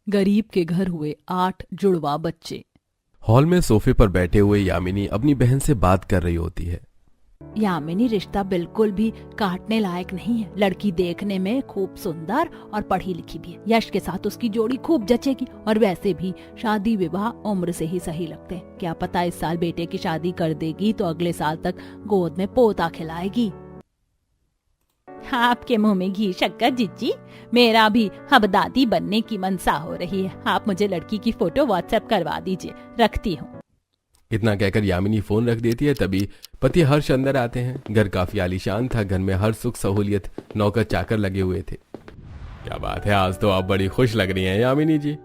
गरीब के घर हुए 8 जुड़वा बच्चे। हॉल में सोफे पर बैठे हुए यामिनी अपनी बहन से बात कर रही होती है। यामिनी, रिश्ता बिल्कुल भी काटने लायक नहीं है। लड़की देखने में खूब सुंदर और पढ़ी लिखी भी है। यश के साथ उसकी जोड़ी खूब जचेगी और वैसे भी शादी विवाह उम्र से ही सही लगते हैं। क्या पता इस साल बेटे की शादी कर देगी तो अगले साल तक गोद में पोता खिलाएगी। आपके मुंह में घी शक्कर जीजी, मेरा भी अब दादी बनने की मनसा हो रही है। आप मुझे लड़की की फोटो व्हाट्सएप करवा दीजिए, रखती हूँ। इतना कहकर यामिनी फोन रख देती है। तभी पति हर्ष अंदर आते हैं। घर काफी आलीशान था। घर में हर सुख सहूलियत, नौकर चाकर लगे हुए थे। क्या बात है, आज तो आप बड़ी खुश लग रही हैं यामिनी जी।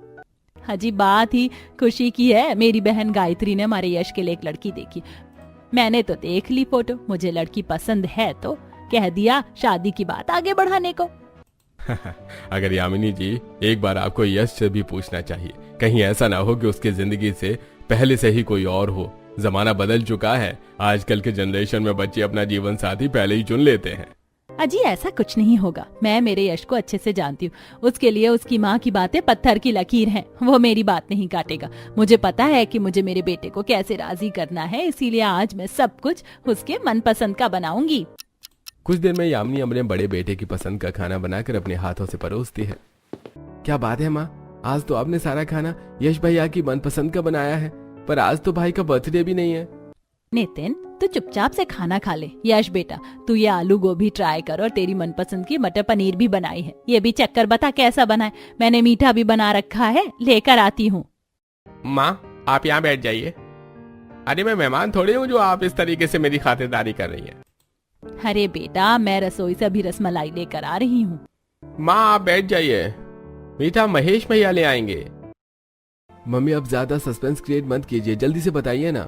हाजी, बात ही खुशी की है। मेरी बहन गायत्री ने हमारे यश के लिए एक लड़की देखी। मैंने तो देख ली फोटो, मुझे लड़की पसंद है तो कह दिया शादी की बात आगे बढ़ाने को। अगर यामिनी जी, एक बार आपको यश से भी पूछना चाहिए। कहीं ऐसा ना हो कि उसकी जिंदगी से पहले से ही कोई और हो। जमाना बदल चुका है। आजकल के जनरेशन में बच्चे अपना जीवन साथी पहले ही चुन लेते हैं। अजी, ऐसा कुछ नहीं होगा। मैं मेरे यश को अच्छे से जानती हूँ। उसके लिए उसकी माँ की बातें पत्थर की लकीर हैं। वो मेरी बात नहीं काटेगा। मुझे पता है कि मुझे मेरे बेटे को कैसे राजी करना है, इसीलिए आज मैं सब कुछ उसके मनपसंद का बनाऊंगी। कुछ देर में यामिनी अपने बड़े बेटे की पसंद का खाना बनाकर अपने हाथों से परोसती है। क्या बात है माँ, आज तो आपने सारा खाना यश भैया की मनपसंद का बनाया है। पर आज तो भाई का बर्थडे भी नहीं है। नितिन, तू चुपचाप से खाना खा ले। यश बेटा, तू ये आलू गोभी ट्राई कर और तेरी मनपसंद की मटर पनीर भी बनाई है। ये भी चेक कर, बता कैसा बना है। मैंने मीठा भी बना रखा है, लेकर आती हूँ। माँ, आप यहाँ बैठ जाइए। अरे मैं मेहमान थोड़ी हूँ जो आप इस तरीके से मेरी खातिरदारी कर रही हैं। अरे बेटा, मैं रसोई से अभी रसमलाई लेकर आ रही हूँ। माँ, आप बैठ जाइए। मीठा महेश भैया ले आएंगे। मम्मी, अब ज्यादा सस्पेंस क्रिएट मत कीजिए, जल्दी से बताइए ना।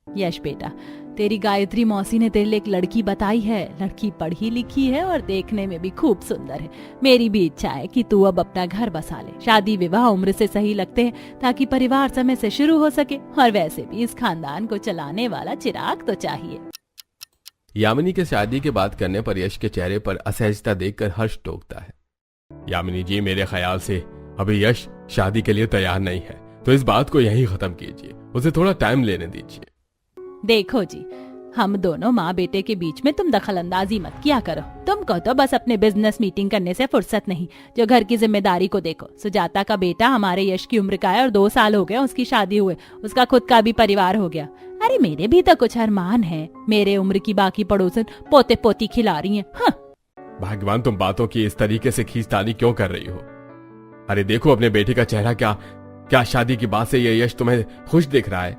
यश बेटा, तेरी गायत्री मौसी ने तेरे लिए एक लड़की बताई है। लड़की पढ़ी लिखी है और देखने में भी खूब सुंदर है। मेरी भी इच्छा है कि तू अब अपना घर बसा ले। शादी विवाह उम्र से सही लगते हैं ताकि परिवार समय से शुरू हो सके। और वैसे भी इस खानदान को चलाने वाला चिराग तो चाहिए। यामिनी के शादी की बात करने पर यश के चेहरे पर असहजता देखकर हर्ष टोकता है। यामिनी जी, मेरे ख्याल से अभी यश शादी के लिए तैयार नहीं है, तो इस बात को यहीं खत्म कीजिए। उसे थोड़ा टाइम लेने दीजिए। देखो जी, हम दोनों माँ बेटे के बीच में तुम दखल अंदाजी मत किया करो। तुमको तो बस अपने बिजनेस मीटिंग करने से फुर्सत नहीं, जो घर की जिम्मेदारी को देखो। सुजाता का बेटा हमारे यश की उम्र का है और 2 साल हो गए उसकी शादी हुए। उसका खुद का भी परिवार हो गया। अरे मेरे भी तो कुछ अरमान है। मेरे उम्र की बाकी पड़ोसन पोते पोती खिला रही हैं। हाँ। भगवान, तुम बातों की इस तरीके से खींचतानी क्यों कर रही हो? अरे देखो अपने बेटे का चेहरा। क्या शादी की बात से ये यश तुम्हें खुश दिख रहा है?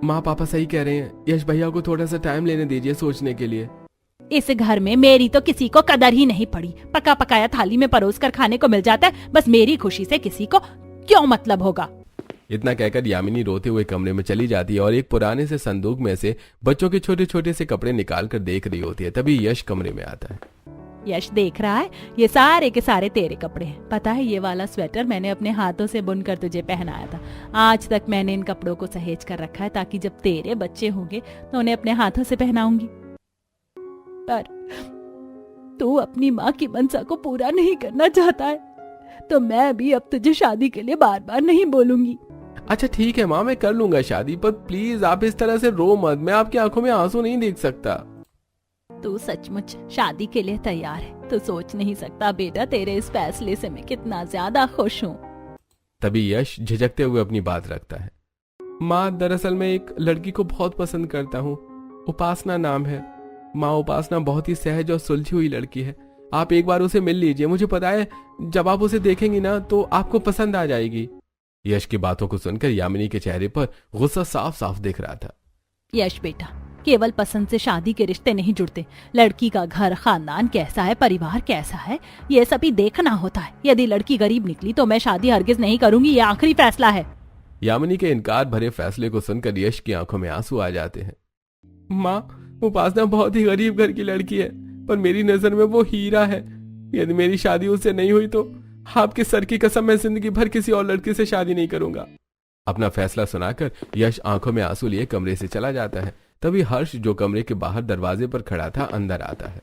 माँ पापा सही कह रहे हैं। यश भैया को थोड़ा सा टाइम लेने दीजिए सोचने के लिए। इस घर में मेरी तो किसी को कदर ही नहीं पड़ी। पका पकाया थाली में परोस कर खाने को मिल जाता है, बस मेरी खुशी से किसी को क्यों मतलब होगा। इतना कहकर यामिनी रोते हुए कमरे में चली जाती है और एक पुराने से संदूक में से बच्चों के छोटे छोटे से कपड़े निकाल कर देख रही होती है। तभी यश कमरे में आता है। यश देख रहा है, ये सारे के सारे तेरे कपड़े हैं। पता है, ये वाला स्वेटर मैंने अपने हाथों से बुनकर तुझे पहनाया था। आज तक मैंने इन कपड़ों को सहेज कर रखा है ताकि जब तेरे बच्चे होंगे तो उन्हें अपने हाथों से पहनाऊंगी। पर तू अपनी माँ की मनसा को पूरा नहीं करना चाहता है, तो मैं भी अब तुझे शादी के लिए बार बार नहीं बोलूंगी। अच्छा ठीक है माँ, मैं कर लूंगा शादी, पर प्लीज आप इस तरह से रो मत। मैं आपकी आंखों में आंसू नहीं देख सकता। तू सचमुच शादी के लिए तैयार है? तू सोच नहीं सकता बेटा, तेरे इस फैसले से मैं कितना ज्यादा खुश हूँ। तभी यश झिझकते हुए अपनी बात रखता है। माँ, दरअसल मैं एक लड़की को बहुत पसंद करता हूँ। उपासना नाम है। माँ, उपासना बहुत ही सहज और सुलझी हुई लड़की है। आप एक बार उसे मिल लीजिए। मुझे पता है जब आप उसे देखेंगी ना तो आपको पसंद आ जाएगी। यश की बातों को सुनकर यामिनी के चेहरे पर गुस्सा साफ साफ दिख रहा था। यश बेटा, केवल पसंद से शादी के रिश्ते नहीं जुड़ते। लड़की का घर खानदान कैसा है, परिवार कैसा है, ये सभी देखना होता है। यदि लड़की गरीब निकली तो मैं शादी हरगिज नहीं करूंगी। ये आखिरी फैसला है। यामिनी के इनकार भरे फैसले को सुनकर यश की आंखों में आंसू आ जाते हैं। माँ, उपासना बहुत ही गरीब घर की लड़की है, पर मेरी नजर में वो हीरा है। यदि मेरी शादी उससे नहीं हुई तो आपके सर की कसम, मैं जिंदगी भर किसी और लड़की से शादी नहीं करूंगा। अपना फैसला सुनाकर यश आंखों में आंसू लिए कमरे से चला जाता है। तभी हर्ष, जो कमरे के बाहर दरवाजे पर खड़ा था, अंदर आता है।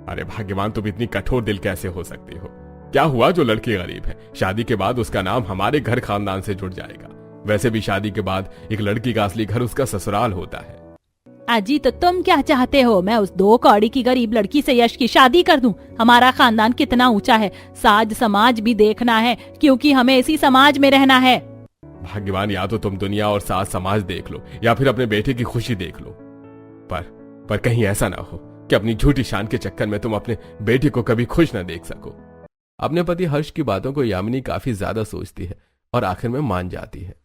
अरे भाग्यवान, तुम इतनी कठोर दिल कैसे हो सकती हो? क्या हुआ जो लड़की गरीब है? शादी के बाद उसका नाम हमारे घर खानदान से जुड़ जाएगा। वैसे भी शादी के बाद एक लड़की का असली घर उसका ससुराल होता है। अजी तो तुम क्या चाहते हो? मैं उस 2 कौड़ी की गरीब लड़की से यश की शादी कर दूं? हमारा खानदान कितना ऊंचा है, साज समाज भी देखना है, क्योंकि हमें इसी समाज में रहना है। भाग्यवान, या तो तुम दुनिया और साज समाज देख लो या फिर अपने बेटे की खुशी देख लो, पर कहीं ऐसा ना हो कि अपनी झूठी शान के चक्कर में तुम अपने बेटे को कभी खुश न देख सको। अपने पति हर्ष की बातों को यामिनी काफी ज्यादा सोचती है और आखिर में मान जाती है।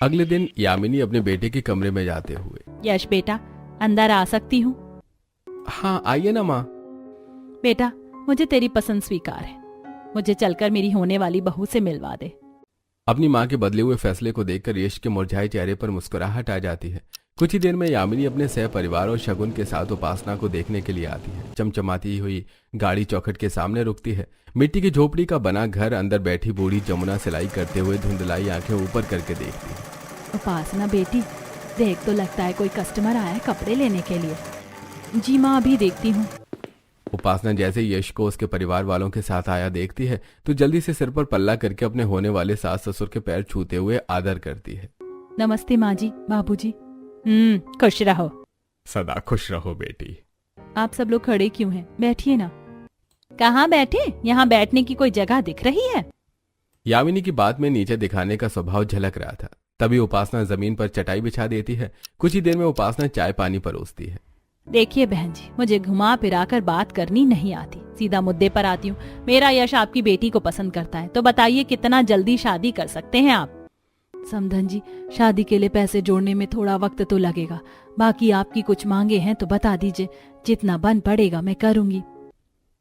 अगले दिन यामिनी अपने बेटे के कमरे में जाते हुए, यश बेटा, अंदर आ सकती हूँ? हाँ आइए ना माँ। बेटा, मुझे तेरी पसंद स्वीकार है, मुझे चलकर मेरी होने वाली बहू से मिलवा दे। अपनी माँ के बदले हुए फैसले को देखकर यश के मुरझाए चेहरे पर मुस्कुराहट आ जाती है। कुछ ही देर में यामिनी अपने सह परिवार और शगुन के साथ उपासना को देखने के लिए आती है। चमचमाती हुई गाड़ी चौखट के सामने रुकती है। मिट्टी की झोपड़ी का बना घर, अंदर बैठी बूढ़ी जमुना सिलाई करते हुए धुंधलाई आंखें ऊपर करके देखती है। उपासना बेटी, देख तो लगता है कोई कस्टमर आया है कपड़े लेने के लिए। जी माँ, अभी देखती हूँ। उपासना जैसे यश को उसके परिवार वालों के साथ आया देखती है तो जल्दी से सिर पर पल्ला करके अपने होने वाले सास ससुर के पैर छूते हुए आदर करती है। नमस्ते माँ जी, बाबूजी। खुश रहो। सदा खुश रहो बेटी। आप सब लोग खड़े क्यों हैं? बैठिए ना। कहाँ बैठे? यहाँ बैठने की कोई जगह दिख रही है? यामिनी की बात में नीचे दिखाने का स्वभाव झलक रहा था। तभी उपासना जमीन पर चटाई बिछा देती है। कुछ ही देर में उपासना चाय पानी परोसती है। देखिए बहन जी, मुझे घुमा फिराकर बात करनी नहीं आती, सीधा मुद्दे पर आती हूँ। मेरा यश आपकी बेटी को पसंद करता है, तो बताइए कितना जल्दी शादी कर सकते हैं आप? समधन जी, शादी के लिए पैसे जोड़ने में थोड़ा वक्त तो लगेगा, बाकी आपकी कुछ मांगे हैं तो बता दीजिए, जितना बन पड़ेगा मैं करूंगी।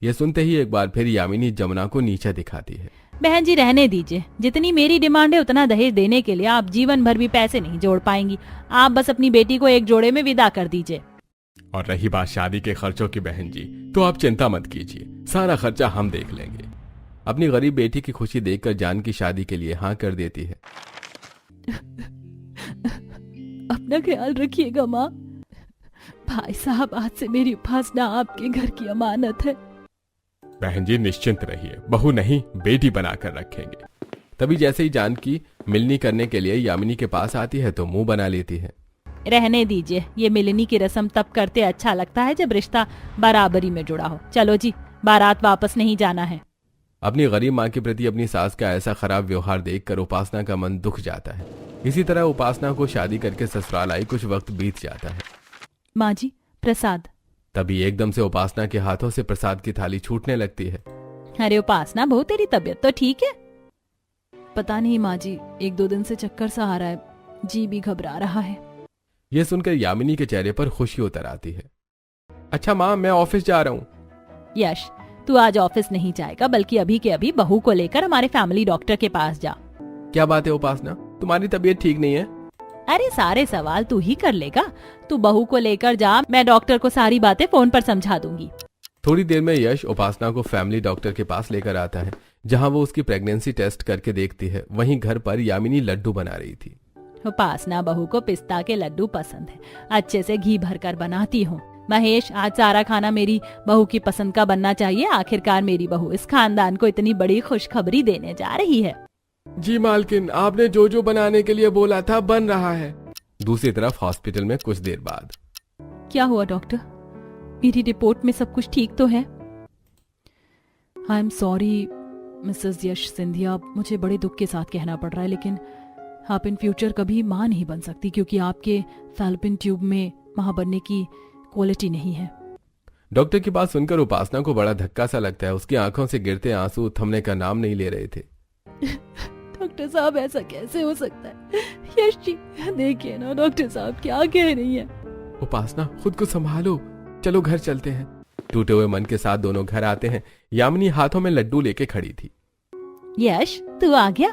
ये सुनते ही एक बार फिर यामिनी जमुना को नीचे दिखाती है। बहन जी रहने दीजिए, जितनी मेरी डिमांड है उतना दहेज देने के लिए आप जीवन भर भी पैसे नहीं जोड़ पाएंगी। आप बस अपनी बेटी को एक जोड़े में विदा कर दीजिए। और रही बात शादी के खर्चों की बहन जी, तो आप चिंता मत कीजिए, सारा खर्चा हम देख लेंगे। अपनी गरीब बेटी की खुशी देखकर जान की शादी के लिए हाँ कर देती है। अपना ख्याल रखिएगा माँ। भाई साहब, आज से मेरी उपासना आपके घर की अमानत है। बहन जी निश्चिंत रहिए, बहू नहीं बेटी बनाकर रखेंगे। तभी जैसे ही जानकी मिलनी करने के लिए यामिनी के पास आती है तो मुंह बना लेती है। रहने दीजिए, ये मिलनी की रस्म तब करते अच्छा लगता है जब रिश्ता बराबरी में जुड़ा हो। चलो जी, बारात वापस नहीं जाना है। अपनी गरीब माँ के प्रति अपनी सास का ऐसा खराब व्यवहार देखकर उपासना का मन दुख जाता है। इसी तरह उपासना को शादी करके ससुराल आई कुछ वक्त बीत जाता है। माँ जी, प्रसाद। तभी एकदम से उपासना के हाथों से प्रसाद की थाली छूटने लगती है। अरे उपासना बहू, तेरी तबीयत तो ठीक है? पता नहीं माँ जी, 1-2 दिन से चक्कर सा आ रहा है, जी भी घबरा रहा है। यह सुनकर यामिनी के चेहरे पर खुशी उतर आती है। अच्छा माँ, मैं ऑफिस जा रहा हूँ। यश, तू आज ऑफिस नहीं जाएगा, बल्कि अभी के अभी बहू को लेकर हमारे फैमिली डॉक्टर के पास जा। क्या बात है उपासना, तुम्हारी तबीयत ठीक नहीं है? अरे सारे सवाल तू ही कर लेगा। तू बहू को लेकर जा, मैं डॉक्टर को सारी बातें फोन पर समझा दूंगी। थोड़ी देर में यश उपासना को फैमिली डॉक्टर के पास लेकर आता है, जहां वो उसकी प्रेगनेंसी टेस्ट करके देखती है। वहीं घर पर यामिनी लड्डू बना रही थी। उपासना बहू को पिस्ता के लड्डू पसंद है, अच्छे से घी भरकर बनाती हूँ। महेश, आज सारा खाना मेरी बहू की पसंद का बनना चाहिए। आखिरकार मेरी बहू इस खानदान को इतनी बड़ी खुशखबरी देने जा रही है। जी मालकिन, आपने जो जो बनाने के लिए बोला था बन रहा है। दूसरी तरफ हॉस्पिटल में कुछ देर बाद। क्या हुआ डॉक्टर? मेरी रिपोर्ट में सब कुछ ठीक तो है? आई एम सॉरी मिसेस यश सिंधिया, मुझे बड़े दुख के साथ कहना पड़ रहा है, लेकिन आप इन फ्यूचर कभी मां नहीं बन सकती, क्योंकि आपके फैल्लोपियन ट्यूब में मां बनने की क्वालिटी नहीं है। डॉक्टर की बात सुनकर उपासना को बड़ा धक्का सा लगता है। उसकी आंखों से गिरते आंसू थमने का नाम नहीं ले रहे थे। डॉक्टर साहब, ऐसा कैसे हो सकता है? यश जी देखिए ना, डॉक्टर साहब क्या कह रही है। उपासना, खुद को संभालो, चलो घर चलते हैं। टूटे हुए मन के साथ दोनों घर आते हैं। यामिनी हाथों में लड्डू लेके खड़ी थी। यश, तू आ गया?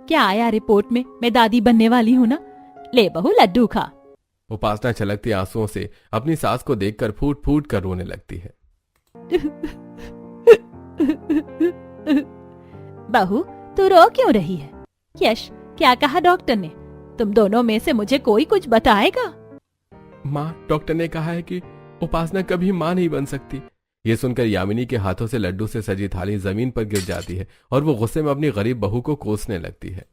क्या आया रिपोर्ट में? मैं दादी बनने वाली हूँ ना। ले बहू, लड्डू खा। उपासना छलकते आंसुओं से अपनी सास को देखकर फूट फूट कर रोने लगती है। बहू, तू रो क्यों रही है? यश, क्या कहा डॉक्टर ने? तुम दोनों में से मुझे कोई कुछ बताएगा? माँ, डॉक्टर ने कहा है कि उपासना कभी माँ नहीं बन सकती, ये सुनकर यामिनी के हाथों से लड्डू से सजी थाली जमीन पर गिर जाती है और वो गुस्से में अपनी गरीब बहू को कोसने लगती है।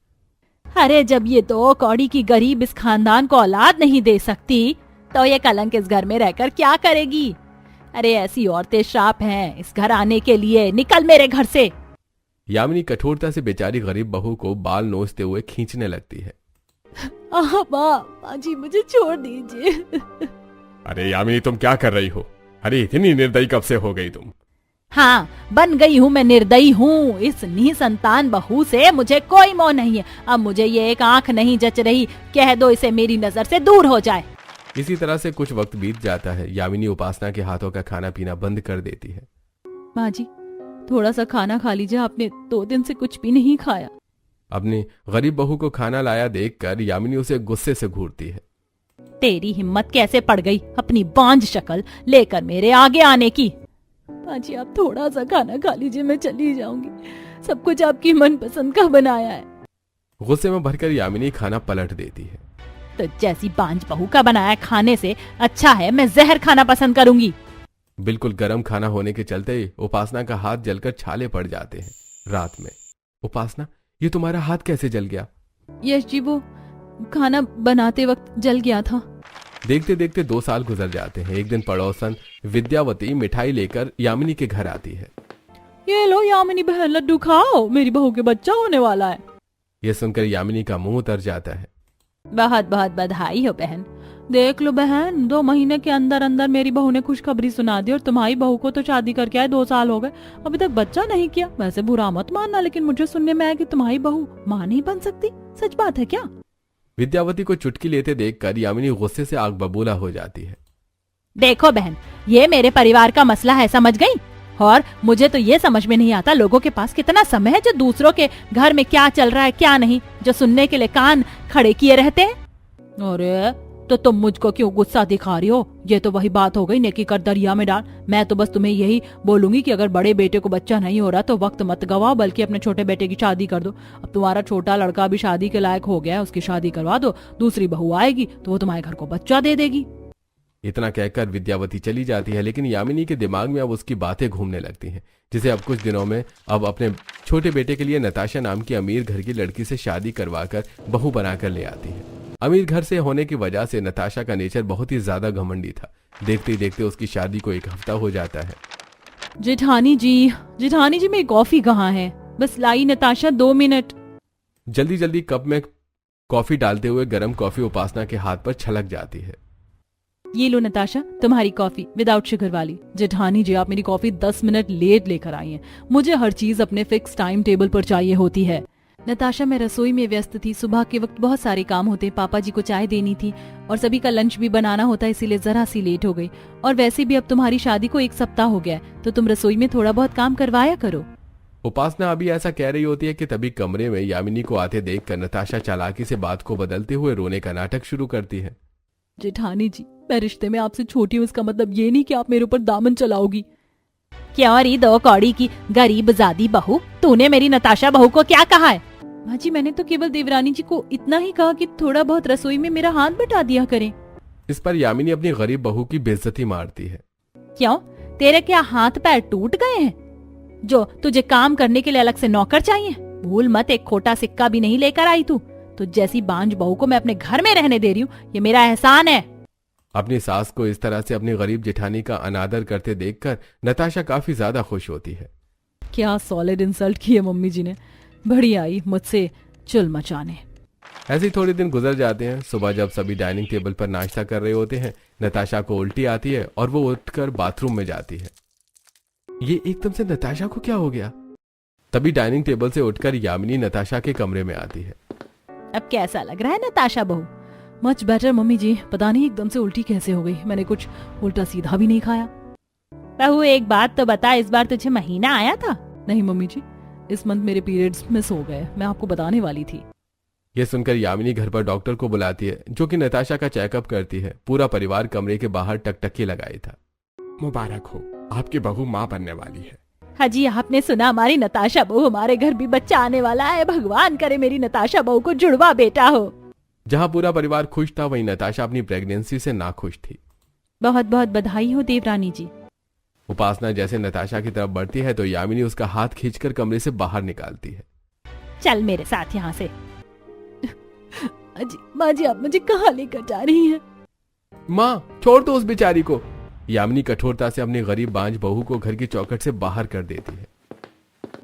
अरे जब ये दो कौड़ी की गरीब इस खानदान को औलाद नहीं दे सकती तो ये कलंक इस घर में रहकर क्या करेगी। अरे ऐसी औरतें श्राप हैं इस घर आने के लिए, निकल मेरे घर से। यामिनी कठोरता से बेचारी गरीब बहू को बाल नोचते हुए खींचने लगती है। माँ जी मुझे छोड़ दीजिए। अरे यामिनी तुम क्या कर रही हो? अरे इतनी निर्दयी कब से हो गई तुम? हाँ बन गई हूँ मैं निर्दयी हूँ। इस निसंतान बहू से मुझे कोई मोह नहीं है। अब मुझे ये एक आंख नहीं जच रही, कह दो इसे मेरी नजर से दूर हो जाए। इसी तरह से कुछ वक्त बीत जाता है। यामिनी उपासना के हाथों का खाना पीना बंद कर देती है। माँ जी थोड़ा सा खाना खा लीजिए, आपने 2 दिन से कुछ भी नहीं खाया। अपनी गरीब बहू को खाना लाया देखकर यामिनी उसे गुस्से से घूरती है। तेरी हिम्मत कैसे पड़ गई अपनी बांझ शक्ल लेकर मेरे आगे आने की। माँ जी आप थोड़ा सा खाना खा लीजिए, मैं चली जाऊंगी। सब कुछ आपकी मनपसंद का बनाया है। गुस्से में भरकर यामिनी खाना पलट देती है। तो जैसी बांझ बहू का बनाया खाने से अच्छा है मैं जहर खाना पसंद करूंगी। बिल्कुल गर्म खाना होने के चलते उपासना का हाथ जलकर छाले पड़ जाते हैं। रात में उपासना ये तुम्हारा हाथ कैसे जल गया? यश जी वो खाना बनाते वक्त जल गया था। देखते देखते 2 साल गुजर जाते हैं। एक दिन पड़ोसन विद्यावती मिठाई लेकर यामिनी के घर आती है। ये लो यामिनी बहन लड्डू खाओ, मेरी बहू के बच्चा होने वाला है। यह सुनकर यामिनी का मुंह उतर जाता है। बहुत बहुत बधाई हो बहन। देख लो बहन 2 महीने के अंदर अंदर मेरी बहू ने खुशखबरी सुना दी और तुम्हारी बहू को तो शादी करके आए 2 साल हो गए, अभी तक बच्चा नहीं किया। वैसे बुरा मत मानना लेकिन मुझे सुनने में आया कि तुम्हारी बहू माँ नहीं बन सकती, सच बात है क्या? विद्यावती को चुटकी लेते देखकर यामिनी गुस्से से आग बबूला हो जाती है। देखो बहन ये मेरे परिवार का मसला है, समझ गई? और मुझे तो ये समझ में नहीं आता लोगों के पास कितना समय है जो दूसरों के घर में क्या चल रहा है क्या नहीं, जो सुनने के लिए कान खड़े किए रहते हैं। अरे तो तुम मुझको क्यों गुस्सा दिखा रही हो? ये तो वही बात हो गई नेकी कर दरिया में डाल। मैं तो बस तुम्हें यही बोलूंगी कि अगर बड़े बेटे को बच्चा नहीं हो रहा तो वक्त मत गवाओ, बल्कि अपने छोटे बेटे की शादी कर दो। अब तुम्हारा छोटा लड़का भी शादी के लायक हो गया है, उसकी शादी करवा दो। दूसरी बहू आएगी तो वो तुम्हारे घर को बच्चा दे देगी। इतना कहकर विद्यावती चली जाती है, लेकिन यामिनी के दिमाग में अब उसकी बातें घूमने लगती हैं, जिसे अब कुछ दिनों में अब अपने छोटे बेटे के लिए नताशा नाम की अमीर घर की लड़की से शादी करवाकर बहू बनाकर ले आती है। अमीर घर से होने की वजह से नताशा का नेचर बहुत ही ज्यादा घमंडी था। देखते ही देखते उसकी शादी को 1 हफ्ता हो जाता है। जेठानी जी मेरी कॉफी कहाँ है? बस लाई नताशा 2 मिनट। जल्दी जल्दी कप में कॉफी डालते हुए गर्म कॉफी उपासना के हाथ पर छलक जाती है। ये लो नताशा तुम्हारी कॉफी विदाउट शुगर वाली। जेठानी जी आप मेरी कॉफी 10 मिनट लेट लेकर आई हैं। मुझे हर चीज अपने फिक्स टाइम टेबल पर चाहिए होती है। नताशा मैं रसोई में व्यस्त थी, सुबह के वक्त बहुत सारे काम होते, पापा जी को चाय देनी थी और सभी का लंच भी बनाना होता है, इसीलिए जरा सी लेट हो गई। और वैसे भी अब तुम्हारी शादी को 1 सप्ताह हो गया है तो तुम रसोई में थोड़ा बहुत काम करवाया करो। उपासना अभी ऐसा कह रही होती है कि तभी कमरे में यामिनी को आते देखकर नताशा चालाकी से बात को बदलते हुए रोने का नाटक शुरू करती है। जेठानी जी मैं रिश्ते में आपसे छोटी हूँ, इसका मतलब ये नहीं कि आप मेरे ऊपर दामन चलाओगी। क्या री 2 कौड़ी की गरीब जादी बहू, तूने मेरी नताशा बहू को क्या कहा है? माँ जी मैंने तो केवल देवरानी जी को इतना ही कहा कि थोड़ा बहुत रसोई में मेरा हाथ बटा दिया करें। इस पर यामिनी अपनी गरीब बहू की बेइज्जती मारती है। क्यों तेरे क्या हाथ पैर टूट गए हैं जो तुझे काम करने के लिए अलग से नौकर चाहिए? भूल मत एक खोटा सिक्का भी नहीं लेकर आई तू। तो जैसी बांझ बहू को मैं अपने घर में रहने दे रही हूँ, ये मेरा एहसान है। अपनी सास को इस तरह से अपनी गरीब जेठानी का अनादर करते देखकर नताशा काफी ज्यादा खुश होती है। क्या सॉलिड इंसल्ट की है मम्मी जी ने, बड़ी आई मुझसे चुल मचाने। ऐसे ही थोड़े दिन गुजर जाते हैं। सुबह जब सभी डाइनिंग टेबल पर नाश्ता कर रहे होते हैं, नताशा को उल्टी आती है और वो उठकर बाथरूम में जाती है। ये एकदम से नताशा को क्या हो गया? तभी डाइनिंग टेबल से उठकर यामिनी नताशा के कमरे में आती है। अब कैसा लग रहा है नताशा बहू? मच बेटर मम्मी जी, पता नहीं एकदम से उल्टी कैसे हो गई, मैंने कुछ उल्टा सीधा भी नहीं खाया। बहू एक बात तो बता, इस बार तुझे महीना आया था? नहीं मम्मी जी, इस मंथ मेरे पीरियड्स मिस हो गए, मैं आपको बताने वाली थी। यह सुनकर यामिनी घर पर डॉक्टर को बुलाती है, जो कि नताशा का चेकअप करती है। पूरा परिवार कमरे के बाहर टकटकी लगाई था। मुबारक हो, आपकी बहू माँ बनने वाली है। हाजी आपने सुना हमारी नताशा बहू, हमारे घर भी बच्चा आने वाला है। भगवान करे मेरी नताशा बहू को जुड़वा बेटा हो। जहाँ पूरा परिवार खुश था, वहीं नताशा अपनी प्रेगनेंसी से नाखुश थी। बहुत बहुत बधाई हो देवरानी जी। उपासना जैसे नताशा की तरफ बढ़ती है तो यामिनी उसका हाथ खींचकर कमरे से बाहर निकालती है। चल मेरे साथ यहाँ से। अजी माँ जी, आप मुझे कहाँ लेकर जा रही हैं? माँ छोड़ दो उस बेचारी को। यामिनी कठोरता से अपनी गरीब बांझ बहू को घर की चौखट से बाहर कर देती है।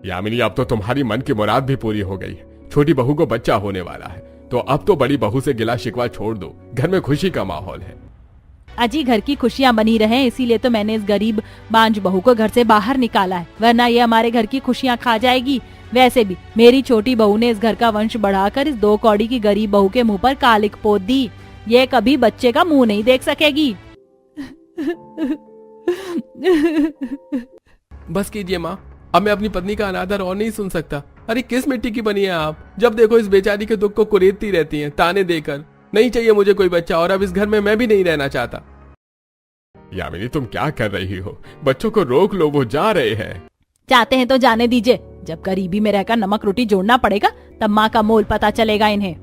यामिनी, अब तो तुम्हारी मन की मुराद भी पूरी हो गई है। छोटी बहू को बच्चा होने वाला है, तो अब तो बड़ी बहू से गिला शिकवा छोड़ दो। घर में खुशी का माहौल है। अजी घर की खुशियाँ बनी रहे, इसीलिए तो मैंने इस गरीब बांझ बहू को घर से बाहर निकाला है, वरना ये हमारे घर की खुशियाँ खा जाएगी। वैसे भी मेरी छोटी बहू ने इस घर का वंश बढ़ाकर इस 2 कौड़ी की गरीब बहू के मुंह पर कालिक पोत दी। ये कभी बच्चे का मुंह नहीं देख सकेगी। बस कीजिए माँ, अब मैं अपनी पत्नी का अनादर और नहीं सुन सकता। अरे किस मिट्टी की बनी है आप? जब देखो इस बेचारी के दुख को कुरेदती रहती हैं, ताने देकर। नहीं चाहिए मुझे कोई बच्चा, और अब इस घर में मैं भी नहीं रहना चाहता। यामिनी, तुम क्या कर रही हो? बच्चों को रोक लो, वो जा रहे हैं। चाहते हैं तो जाने दीजिए। जब गरीबी में रहकर नमक रोटी जोड़ना पड़ेगा तब माँ का मोल पता चलेगा इन्हें।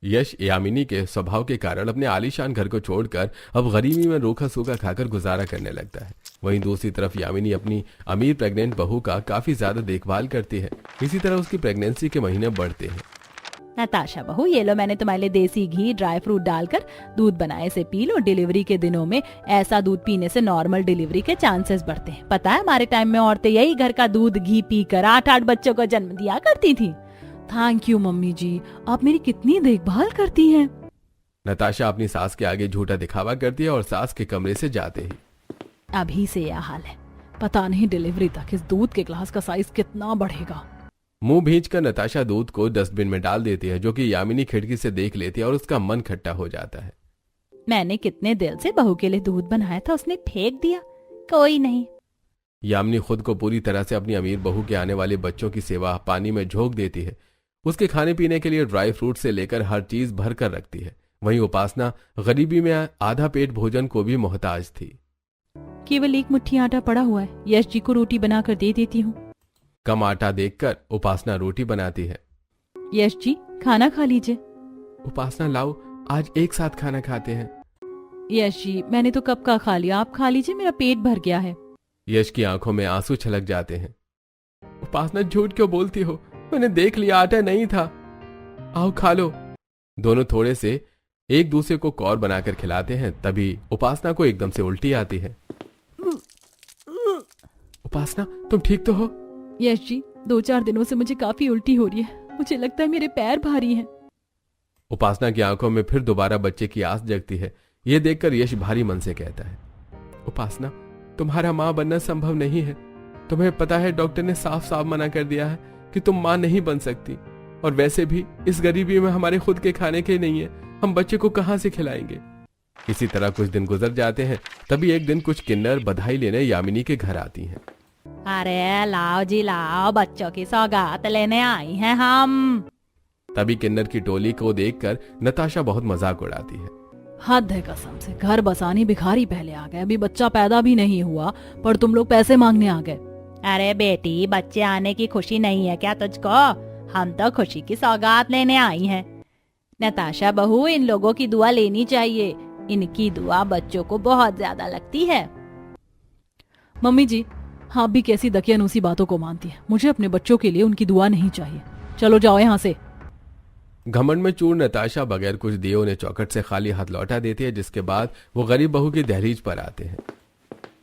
यश यामिनी के स्वभाव के कारण अपने आलीशान घर को छोड़कर अब गरीबी में रूखा सूखा खाकर गुजारा करने लगता है। वहीं दूसरी तरफ यामिनी अपनी अमीर प्रेग्नेंट बहू का काफी ज्यादा देखभाल करती है। इसी तरह उसकी प्रेगनेंसी के महीने बढ़ते हैं। नताशा बहू, ये लो, मैंने तुम्हारे लिए देसी घी ड्राई फ्रूट डालकर दूध बनाए से पी लो। डिलीवरी के दिनों में ऐसा दूध पीने से नॉर्मल डिलीवरी के चांसेस बढ़ते हैं। पता है हमारे टाइम में औरतें यही घर का दूध घी पीकर 8-8 बच्चों को जन्म दिया करती थी। थैंक यू मम्मी जी, आप मेरी कितनी देखभाल करती हैं। नताशा अपनी सास के आगे झूठा दिखावा करती है और सास के कमरे से जाते ही अभी से यह हाल है, पता नहीं डिलीवरी तक इस दूध के ग्लास का साइज कितना बढ़ेगा। मुंह भींचकर नताशा दूध को डस्टबिन में डाल देती है, जो कि यामिनी खिड़की से देख लेती है और उसका मन खट्टा हो जाता है। मैंने कितने दिल से बहू के लिए दूध बनाया था, उसने फेंक दिया। कोई नहीं। यामिनी खुद को पूरी तरह से अपनी अमीर बहू के आने वाले बच्चों की सेवा पानी में झोंक देती है। उसके खाने पीने के लिए ड्राई फ्रूट से लेकर हर चीज भर कर रखती है। वहीं उपासना गरीबी में आधा पेट भोजन को भी मोहताज थी। केवल 1 मुट्ठी आटा पड़ा हुआ है, यश जी को रोटी बनाकर दे देती हूँ। कम आटा देखकर उपासना रोटी बनाती है। यश जी खाना खा लीजिए। उपासना, लाओ आज एक साथ खाना खाते हैं। यश जी मैंने तो कब का खा लिया, आप खा लीजिए, मेरा पेट भर गया है। यश की आंखों में आंसू छलक जाते हैं। उपासना, झूठ क्यों बोलती हो? मैंने देख लिया, आटा नहीं था। आओ खा लो। दोनों थोड़े से एक दूसरे को कौर बनाकर खिलाते हैं। तभी उपासना को एकदम से उल्टी आती है। उपासना, तुम ठीक तो हो? यश जी 2-4 दिनों से मुझे काफी उल्टी हो रही है, मुझे लगता है मेरे पैर भारी हैं। उपासना की आंखों में फिर दोबारा बच्चे की आस जगती है। यह देखकर यश भारी मन से कहता है, उपासना, तुम्हारा मां बनना संभव नहीं है। तुम्हें पता है डॉक्टर ने साफ साफ मना कर दिया है कि तुम मां नहीं बन सकती। और वैसे भी इस गरीबी में हमारे खुद के खाने के नहीं है, हम बच्चे को कहां से खिलाएंगे। इसी तरह कुछ दिन गुजर जाते हैं। तभी एक दिन कुछ किन्नर बधाई लेने यामिनी के घर आती हैं। अरे लाओ जी लाओ, बच्चों की सौगात लेने आई हैं हम। तभी किन्नर की टोली को देखकर नताशा बहुत मजाक उड़ाती है। हद है कसम से, घर बसानी भिखारी पहले आ गए, अभी बच्चा पैदा भी नहीं हुआ पर तुम लोग पैसे मांगने आ गए। अरे बेटी, बच्चे आने की खुशी नहीं है क्या तुझको? हम तो खुशी की सौगात लेने आई हैं। नताशा बहू, इन लोगों की दुआ लेनी चाहिए, इनकी दुआ बच्चों को बहुत ज्यादा लगती है। मम्मी जी, आप भी कैसी दकियानूसी बातों को मानती है। मुझे अपने बच्चों के लिए उनकी दुआ नहीं चाहिए। चलो जाओ यहाँ से। घमंड में चूर नताशा बगैर कुछ दिए उन्हें चौखट से खाली हाथ लौटा देती है, जिसके बाद वो गरीब बहू की दहलीज पर आते हैं।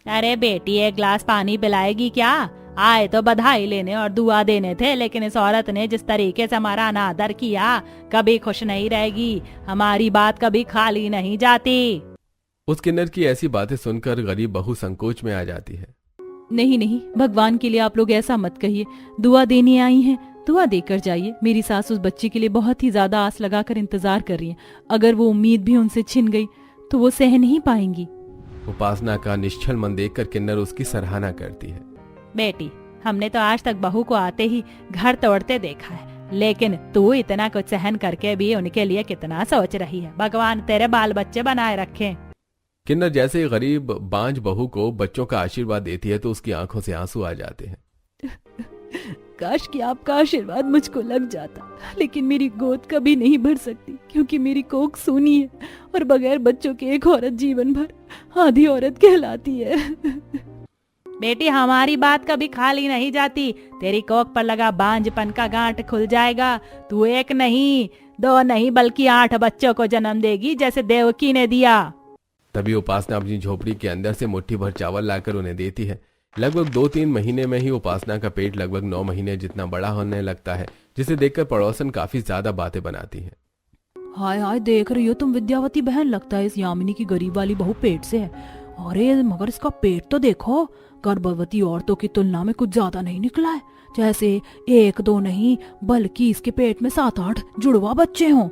अरे बेटी, 1 गिलास पानी पिलाएगी क्या? आए तो बधाई लेने और दुआ देने थे, लेकिन इस औरत ने जिस तरीके से हमारा अनादर किया, कभी खुश नहीं रहेगी। हमारी बात कभी खाली नहीं जाती। उस किन्नर की ऐसी बातें सुनकर गरीब बहू संकोच में आ जाती है। नहीं नहीं, भगवान के लिए आप लोग ऐसा मत कहिए, दुआ देने आई हैं, दुआ देकर जाइए। मेरी सास उस बच्चे के लिए बहुत ही ज्यादा आस लगाकर इंतजार कर रही है। अगर वो उम्मीद भी उनसे छिन गई तो वो सह नहीं पाएंगी। उपासना का निश्चल मन देखकर किन्नर उसकी सराहना करती है। बेटी, हमने तो आज तक बहू को आते ही घर तोड़ते देखा है, लेकिन तू इतना कुछ सहन करके भी उनके लिए कितना सोच रही है। भगवान तेरे बाल बच्चे बनाए रखे। किन्नर जैसे गरीब बांझ बहू को बच्चों का आशीर्वाद देती है तो उसकी आंखों से आंसू आ जाते हैं। काश कि आपका आशीर्वाद मुझको लग जाता, लेकिन मेरी गोद कभी नहीं भर सकती क्योंकि मेरी कोख सूनी है और बगैर बच्चों के एक औरत जीवन भर आधी औरत कहलाती है। बेटी हमारी बात कभी खाली नहीं जाती, तेरी कोख पर लगा बांझपन का गांठ खुल जाएगा। तू एक नहीं, दो नहीं, बल्कि 8 बच्चों को जन्म देगी जैसे देवकी ने दिया। तभी उपासना अपनी झोपड़ी के अंदर से मुट्ठी भर चावल लाकर उन्हें देती है। लगभग 2-3 महीने में ही उपासना का पेट लगभग 9 महीने जितना बड़ा होने लगता है, जिसे देखकर पड़ोसन काफी ज्यादा बातें बनाती है। हाय हाय, देख रही हो तुम विद्यावती बहन, लगता है इस यामिनी की गरीब वाली बहू पेट से है। अरे मगर इसका पेट तो देखो, गर्भवती औरतों की तुलना में कुछ ज्यादा नहीं निकला है। जैसे 1-2 नहीं, बल्कि इसके पेट में 7-8 जुड़वा बच्चे हों।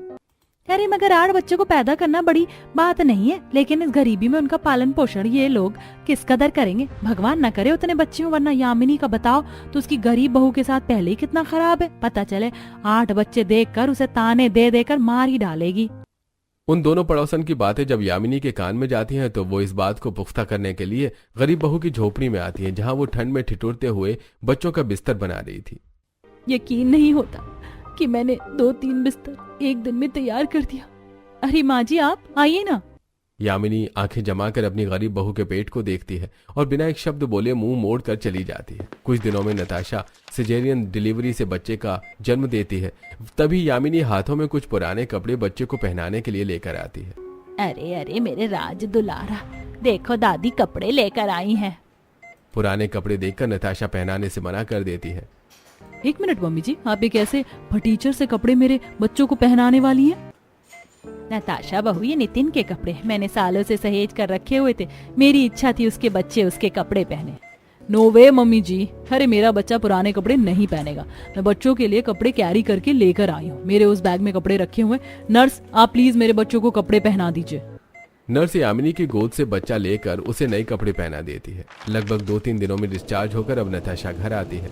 अरे मगर 8 बच्चों को पैदा करना बड़ी बात नहीं है, लेकिन इस गरीबी में उनका पालन पोषण ये लोग किस कदर करेंगे। भगवान न करे उतने बच्चे हों, वरना यामिनी का बताओ तो उसकी गरीब बहू के साथ पहले ही कितना खराब है। पता चले 8 बच्चे देखकर उसे ताने दे देकर मार ही डालेगी। उन दोनों पड़ोसन की बातें जब यामिनी के कान में जाती हैं तो वो इस बात को पुख्ता करने के लिए गरीब बहू की झोपड़ी में आती है, जहां वो ठंड में ठिठुरते हुए बच्चों का बिस्तर बना रही थी। यकीन नहीं होता कि मैंने 2-3 बिस्तर एक दिन में तैयार कर दिया। अरे माँ जी, आप आइए ना। यामिनी आंखें जमाकर अपनी गरीब बहू के पेट को देखती है और बिना एक शब्द बोले मुंह मोड़ कर चली जाती है। कुछ दिनों में नताशा सिजेरियन डिलीवरी से बच्चे का जन्म देती है। तभी यामिनी हाथों में कुछ पुराने कपड़े बच्चे को पहनाने के लिए लेकर आती है। अरे अरे मेरे राज दुलारा, देखो दादी कपड़े लेकर आई हैं। पुराने कपड़े देखकर नताशा पहनाने से मना कर देती है। 1 मिनट मम्मी जी, आप एक ऐसे फटीचर से कपड़े मेरे बच्चों को पहनाने वाली हैं? नताशा बहू, ये नितिन के कपड़े मैंने सालों से सहेज कर रखे हुए थे। मेरी इच्छा थी उसके बच्चे उसके कपड़े पहने। नो वे मम्मी जी, अरे मेरा बच्चा पुराने कपड़े नहीं पहनेगा। मैं बच्चों के लिए कपड़े कैरी करके लेकर आई हूँ। मेरे उस बैग में कपड़े रखे हुए। नर्स, आप प्लीज मेरे बच्चों को कपड़े पहना दीजिए। नर्स यामिनी की गोद से बच्चा लेकर उसे नए कपड़े पहना देती है। लगभग 2-3 दिनों में डिस्चार्ज होकर अब नताशा घर आती है।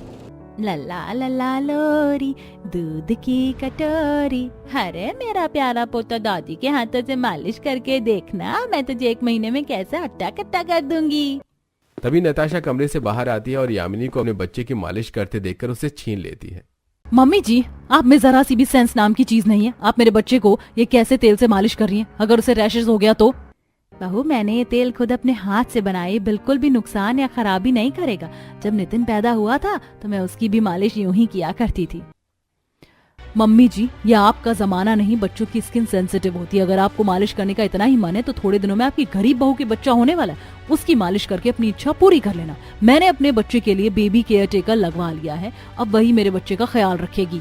लल्ला लल्ला लोरी, दूध की कटोरी। अरे मेरा प्यारा पोता, दादी के हाथों से मालिश करके देखना, मैं तुझे 1 महीने में कैसे हट्टा कट्टा कर दूंगी। तभी नताशा कमरे से बाहर आती है और यामिनी को अपने बच्चे की मालिश करते देखकर उसे छीन लेती है। मम्मी जी, आप में जरा सी भी सेंस नाम की चीज नहीं है। आप मेरे बच्चे को ये कैसे तेल से मालिश कर रही हैं? अगर उसे रैशेस हो गया तो? बहू, मैंने ये तेल खुद अपने हाथ से बनाई, बिल्कुल भी नुकसान या खराबी नहीं करेगा। जब नितिन पैदा हुआ था तो मैं उसकी भी मालिश यूं ही किया करती थी। मम्मी जी, ये आपका जमाना नहीं, बच्चों की स्किन सेंसिटिव होती है। अगर आपको मालिश करने का इतना ही मन है तो थोड़े दिनों में आपकी गरीब बहू के बच्चा होने वाला है, उसकी मालिश करके अपनी इच्छा पूरी कर लेना। मैंने अपने बच्चे के लिए बेबी केयर टेकर लगवा लिया है, अब वही मेरे बच्चे का ख्याल रखेगी।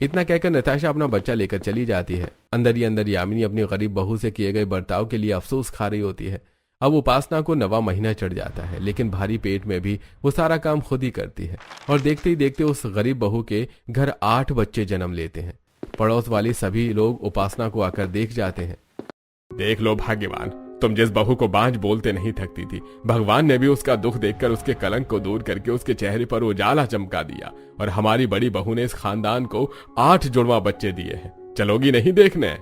इतना कहकर नताशा अपना बच्चा लेकर चली जाती है। अंदर ही अंदर यामिनी अपनी गरीब बहू से किए गए बर्ताव के लिए अफसोस खा रही होती है। अब उपासना को 9वां महीना चढ़ जाता है, लेकिन भारी पेट में भी वो सारा काम खुद ही करती है और देखते ही देखते उस गरीब बहू के घर 8 बच्चे जन्म लेते हैं। पड़ोस वाले सभी लोग उपासना को आकर देख जाते हैं। देख लो भाग्यवान, तुम जिस बहू को बांझ बोलते नहीं थकती थी, भगवान ने भी उसका दुख देखकर उसके कलंक को दूर करके उसके चेहरे पर उजाला चमका दिया और हमारी बड़ी बहू ने इस खानदान को 8 जुड़वा बच्चे दिए हैं। चलोगी नहीं देखने?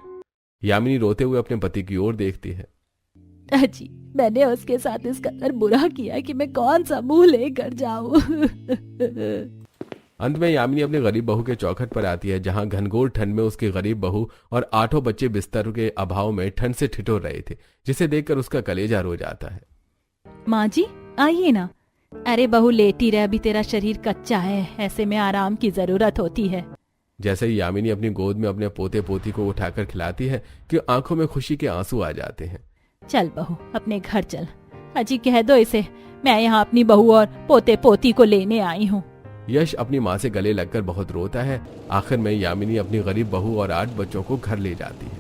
यामिनी रोते हुए अपने पति की ओर देखती है। जी, मैंने उसके साथ इस कदर बुरा किया कि मैं कौन सा मुंह लेकर जाऊं। अंत में यामिनी अपने गरीब बहू के चौखट पर आती है, जहां घनघोर ठंड में उसकी गरीब बहू और 8 बच्चे बिस्तर के अभाव में ठंड से ठिठुर रहे थे, जिसे देखकर उसका कलेजा रो जाता है। माँ जी, आइए ना। अरे बहू, लेटी रह, अभी तेरा शरीर कच्चा है, ऐसे में आराम की जरूरत होती है। जैसे ही यामिनी अपनी गोद में अपने पोते पोती को उठाकर खिलाती है कि आंखों में खुशी के आंसू आ जाते हैं। चल बहू, अपने घर चल। अजी कह दो इसे, मैं यहाँ अपनी बहू और पोते पोती को लेने आई हूँ। यश अपनी माँ से गले लगकर बहुत रोता है। आखिर में यामिनी अपनी गरीब बहू और 8 बच्चों को घर ले जाती है।